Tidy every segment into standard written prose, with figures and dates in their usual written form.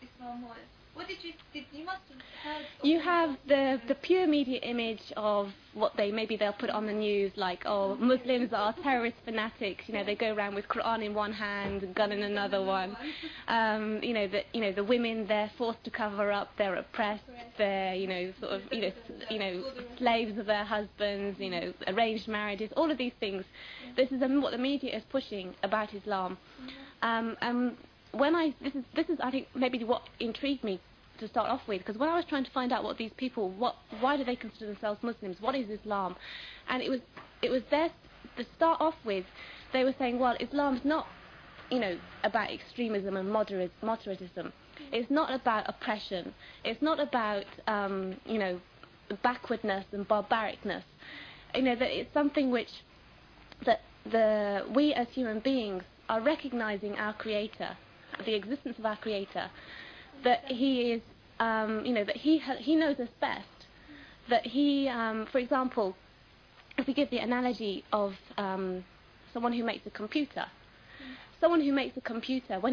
Islam was. What did you must have heard? You have the pure media image of what they'll put on the news, like, oh, Muslims are terrorist fanatics. They go around with Quran in one hand, gun in another one. The women, they're forced to cover up, they're oppressed, they're slaves of their husbands. Arranged marriages, all of these things. This is what the media is pushing about Islam. This is I think maybe what intrigued me to start off with, because when I was trying to find out what these people, why do they consider themselves Muslims, what is Islam, and it was there to start off with. They were saying, well, Islam's not about extremism and moderatism. It's not about oppression. It's not about backwardness and barbaricness. That it's something which we as human beings are recognizing our Creator, the existence of our Creator, that He is, that He knows us best. That He, for example, if we give the analogy of someone who makes a computer, when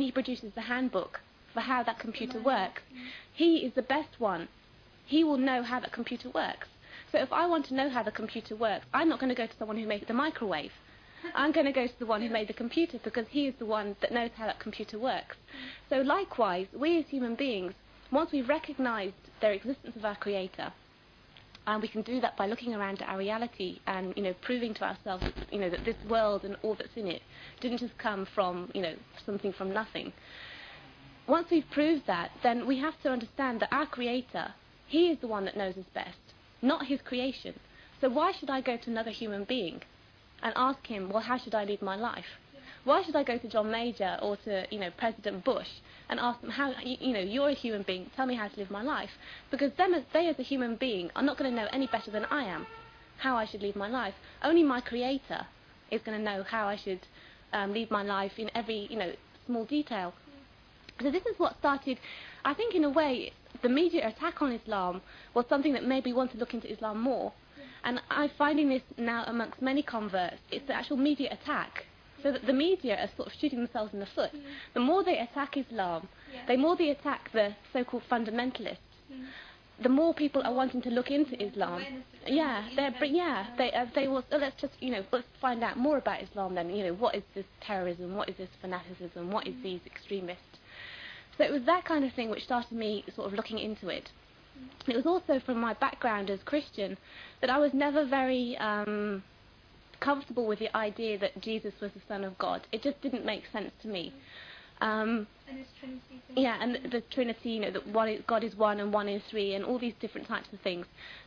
he produces the handbook for how that computer works, he is the best one. He will know how that computer works. So if I want to know how the computer works, I'm not going to go to someone who made the microwave. I'm going to go to the one who made the computer, because he is the one that knows how that computer works. So likewise, we as human beings, once we've recognized the existence of our Creator, and we can do that by looking around at our reality and proving to ourselves that this world and all that's in it didn't just come from something from nothing. Once we've proved that, then we have to understand that our Creator, He is the one that knows us best, not His creation. So why should I go to another human being and ask him, well, how should I lead my life? Why should I go to John Major or to President Bush and ask them, how you're a human being, tell me how to live my life? Because they as a human being are not going to know any better than I am how I should lead my life. Only my Creator is going to know how I should lead my life in every small detail. So this is what started, I think, in a way, the media attack on Islam was something that made me want to look into Islam more. And I'm finding this now amongst many converts. It's the actual media attack. So that the media are sort of shooting themselves in the foot. The more they attack Islam, the more they attack the so-called fundamentalists, the more people are wanting to look into Islam. They will. Let's just let's find out more about Islam then. What is this terrorism? What is this fanaticism? What is these extremists? So it was that kind of thing which started me sort of looking into it. It was also from my background as Christian that I was never very comfortable with the idea that Jesus was the Son of God. It just didn't make sense to me. And his Trinity thing. Yeah, and the Trinity, that God is one and one is three, and all these different types of things.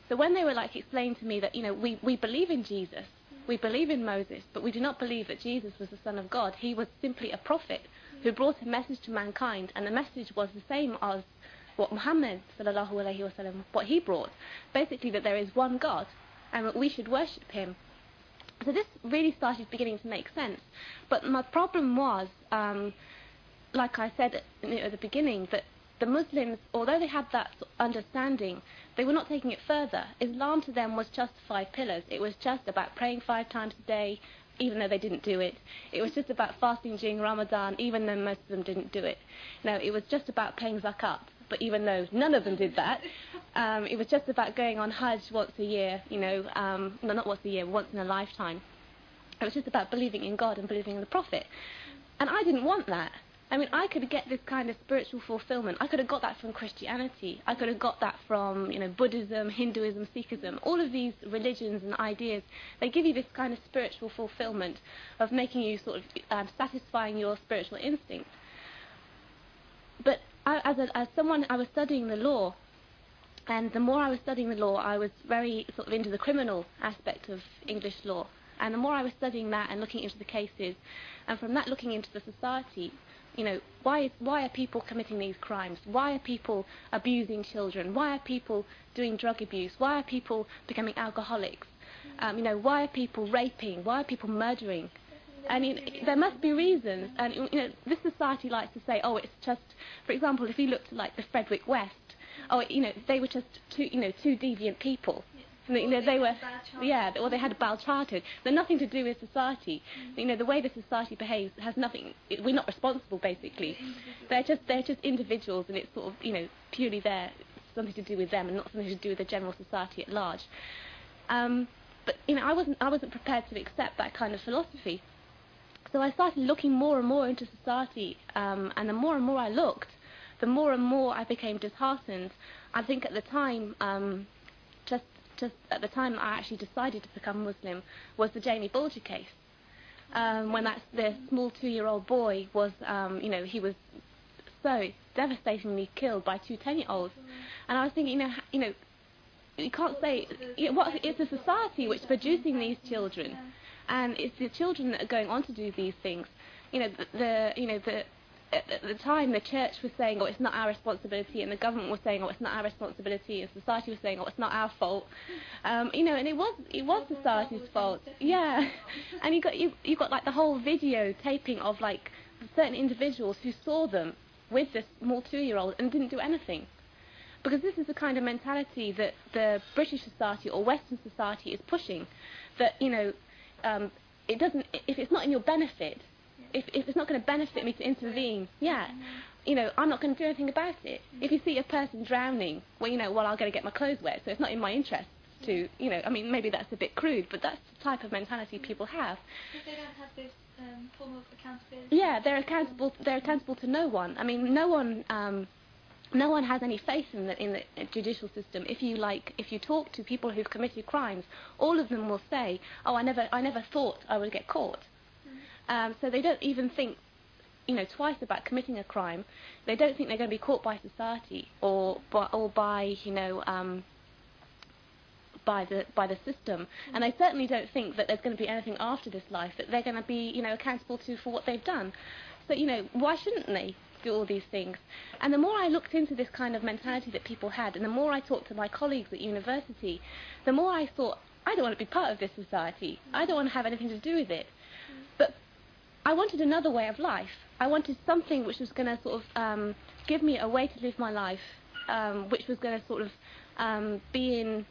So when they were explaining to me that we believe in Jesus, we believe in Moses, but we do not believe that Jesus was the Son of God. He was simply a prophet who brought a message to mankind, and the message was the same as what Muhammad sallallahu alaihi wasallam, what he brought, basically that there is one God and that we should worship Him. So this really started beginning to make sense. But my problem was, like I said at the beginning, that the Muslims, although they had that understanding, they were not taking it further. Islam to them was just 5 pillars. It was just about praying 5 times a day, even though they didn't do it. It was just about fasting during Ramadan, even though most of them didn't do it. No, it was just about paying zakat, but even though none of them did that. It was just about going on Hajj once a year, not once a year, once in a lifetime. It was just about believing in God and believing in the Prophet. And I didn't want that. I mean, I could get this kind of spiritual fulfillment. I could have got that from Christianity. I could have got that from, Buddhism, Hinduism, Sikhism. All of these religions and ideas, they give you this kind of spiritual fulfillment of making you sort of satisfying your spiritual instinct. But as someone, I was studying the law, and the more I was studying the law, I was very sort of into the criminal aspect of English law. And the more I was studying that and looking into the cases, and from that looking into the society, why are people committing these crimes? Why are people abusing children? Why are people doing drug abuse? Why are people becoming alcoholics? Why are people raping? Why are people murdering? There must be reasons. And this society likes to say, oh, it's just, for example, if you look to the Frederick West, they were just two deviant people. They were, or they had a bad childhood. They're nothing to do with society. The way the society behaves has nothing. We're not responsible, basically. They're just individuals, and it's sort of purely there, something to do with them, and not something to do with the general society at large. But I wasn't prepared to accept that kind of philosophy. So I started looking more and more into society, and the more and more I looked, the more and more I became disheartened. I think at the time, just at the time I actually decided to become Muslim, was the Jamie Bulger case. When the small 2-year-old boy was, he was so devastatingly killed by 2 10-year-olds, and I was thinking, you can't say it's a society which is producing these children, and it's the children that are going on to do these things. At the time, the church was saying, "Oh, it's not our responsibility," and the government was saying, "Oh, it's not our responsibility," and society was saying, "Oh, it's not our fault." And it was society's fault. Yeah, and you got like the whole video taping of like certain individuals who saw them with this small 2-year-old and didn't do anything, because this is the kind of mentality that the British society or Western society is pushing. That it doesn't. If it's not in your benefit. If it's not going to benefit me to intervene, I'm not going to do anything about it. If you see a person drowning, well, I'll go to get my clothes wet, so it's not in my interest to, maybe that's a bit crude, but that's the type of mentality people have. Because they don't have this form of accountability. Yeah, they're accountable to no one. I mean, no one has any faith in the judicial system. If you talk to people who've committed crimes, all of them will say, "Oh, I never thought I would get caught." So they don't even think, twice about committing a crime. They don't think they're going to be caught by society or by the system. And they certainly don't think that there's going to be anything after this life that they're going to be, accountable to for what they've done. So, why shouldn't they do all these things? And the more I looked into this kind of mentality that people had, and the more I talked to my colleagues at university, the more I thought, I don't want to be part of this society. I don't want to have anything to do with it. But I wanted another way of life. I wanted something which was going to sort of give me a way to live my life, which was going to sort of be in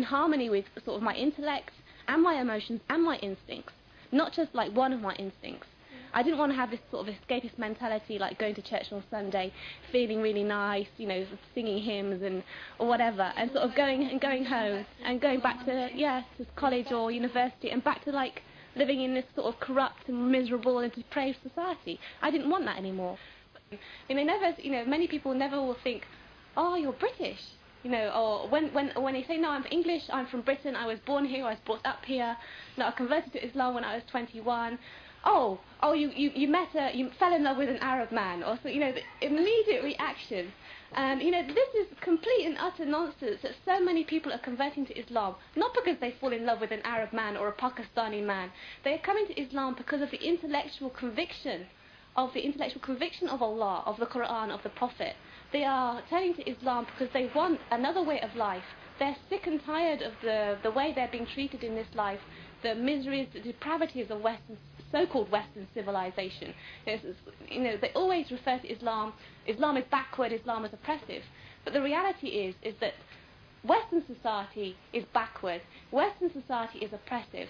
harmony with sort of my intellect and my emotions and my instincts, not just like one of my instincts. I didn't want to have this sort of escapist mentality, like going to church on Sunday, feeling really nice, singing hymns or whatever, and sort of going home and going back to college or university and back to like living in this sort of corrupt and miserable and depraved society. I didn't want that anymore. Many people never will think, "Oh, you're British," or when they say, "No, I'm English, I'm from Britain, I was born here, I was brought up here, no, I converted to Islam when I was 21. Oh, you fell in love with an Arab man," or so, the immediate reaction. And this is complete and utter nonsense that so many people are converting to Islam, not because they fall in love with an Arab man or a Pakistani man. They are coming to Islam because of the intellectual conviction of Allah, of the Quran, of the Prophet. They are turning to Islam because they want another way of life. They're sick and tired of the way they're being treated in this life, the miseries, the depravities of so-called Western civilization. They always refer to Islam. Islam is backward. Islam is oppressive. But the reality is that Western society is backward. Western society is oppressive.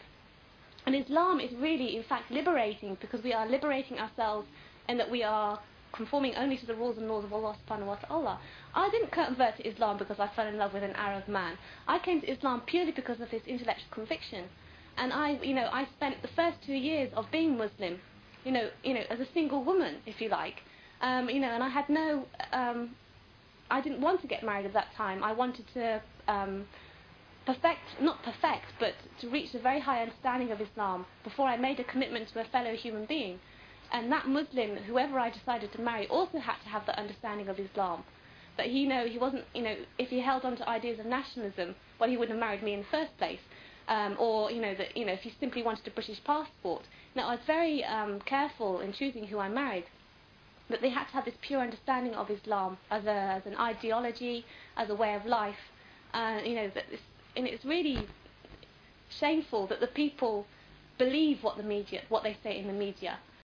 And Islam is really, in fact, liberating, because we are liberating ourselves, and that we are conforming only to the rules and laws of Allah subhanahu wa ta'ala. I didn't convert to Islam because I fell in love with an Arab man. I came to Islam purely because of this intellectual conviction. And I spent the first 2 years of being Muslim, as a single woman, if you like, and I had I didn't want to get married at that time. I wanted to not perfect, but to reach a very high understanding of Islam before I made a commitment to a fellow human being. And that Muslim, whoever I decided to marry, also had to have that understanding of Islam. But he wasn't, if he held on to ideas of nationalism, well, he wouldn't have married me in the first place. Or if he simply wanted a British passport. Now, I was very careful in choosing who I married, but they had to have this pure understanding of Islam as an ideology, as a way of life. And it's really shameful that the people believe what they say in the media.